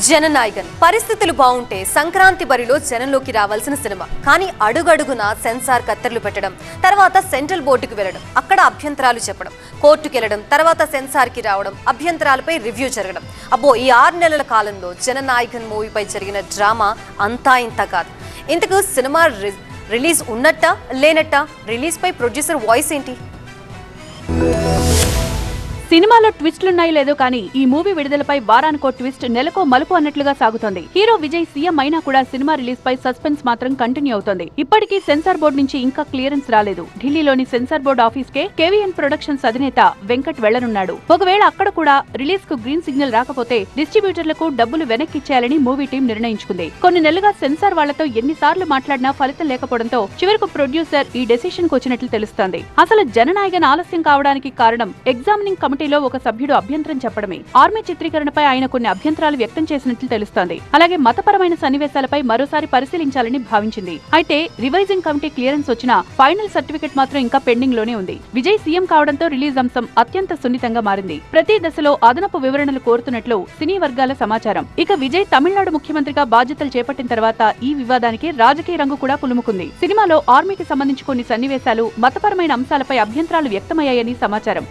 జననాయకన్ పరిస్థితులు బాగుంటే సంక్రాంతి బరిలో జనంలోకి రావాల్సిన సినిమా. కానీ అడుగడుగున సెన్సార్ కత్తెర్లు పెట్టడం, తర్వాత సెంట్రల్ బోర్డుకు వెళ్లడం, అక్కడ అభ్యంతరాలు చెప్పడం, కోర్టుకు వెళ్లడం, తర్వాత సెన్సార్ కి రావడం, అభ్యంతరాలపై రివ్యూ జరగడం. అబ్బో, ఈ 6 నెలల కాలంలో జననాయకన్ మూవీపై జరిగిన డ్రామా అంతా ఇంత కాదు. ఇంతకు సినిమా రిలీజ్ ఉన్నట్టా లేనట్టా? రిలీజ్ పై ప్రొడ్యూసర్ వాయిస్ ఏంటి? సినిమాలో ట్విస్టులున్నాయో లేదో కానీ ఈ మూవీ విడుదలపై వారానికో ట్విస్ట్, నెలకో మలుపు అన్నట్లుగా సాగుతోంది. హీరో విజయ్ సీఎం అయినా కూడా సినిమా రిలీజ్ పై సస్పెన్స్ మాత్రం కంటిన్యూ అవుతోంది. ఇప్పటికీ సెన్సార్ బోర్డు నుంచి ఇంకా క్లియరెన్స్ రాలేదు. ఢిల్లీలోని సెన్సార్ బోర్డు ఆఫీస్ కే కేవీఎన్ ప్రొడక్షన్స్ అధినేత వెంకట్ వెళ్లనున్నాడు. ఒకవేళ అక్కడ కూడా రిలీజ్ కు గ్రీన్ సిగ్నల్ రాకపోతే డిస్ట్రిబ్యూటర్లకు డబ్బులు వెనక్కిచ్చేయాలని మూవీ టీం నిర్ణయించుకుంది. కొన్ని నెలలుగా సెన్సార్ వాళ్లతో ఎన్నిసార్లు మాట్లాడినా ఫలితం లేకపోవడంతో చివరకు ప్రొడ్యూసర్ ఈ డెసిషన్ కు వచ్చినట్లు తెలుస్తోంది. అసలు జననాయకన్ ఆలస్యం కావడానికి కారణం ఎగ్జామినింగ్ కమిటీలో ఒక సభ్యుడు అభ్యంతరం చెప్పడమే. ఆర్మీ చిత్రీకరణపై ఆయన కొన్ని అభ్యంతరాలు వ్యక్తం చేసినట్లు తెలుస్తోంది. అలాగే మతపరమైన సన్నివేశాలపై మరోసారి పరిశీలించాలని భావించింది. అయితే రివైజింగ్ కమిటీ క్లియరెన్స్ వచ్చినా ఫైనల్ సర్టిఫికెట్ మాత్రం ఇంకా పెండింగ్ లోనే ఉంది. విజయ్ సీఎం కావడంతో రిలీజ్ అంశం అత్యంత సున్నితంగా మారింది. ప్రతి దశలో అదనపు వివరణలు కోరుతున్నట్లు సినీ వర్గాల సమాచారం. ఇక విజయ్ తమిళనాడు ముఖ్యమంత్రిగా బాధ్యతలు చేపట్టిన తర్వాత ఈ వివాదానికి రాజకీయ రంగు కూడా పులుముకుంది. సినిమాలో ఆర్మీకి సంబంధించి కొన్ని సన్నివేశాలు, మతపరమైన అంశాలపై అభ్యంతరాలు వ్యక్తమయ్యాయని సమాచారం.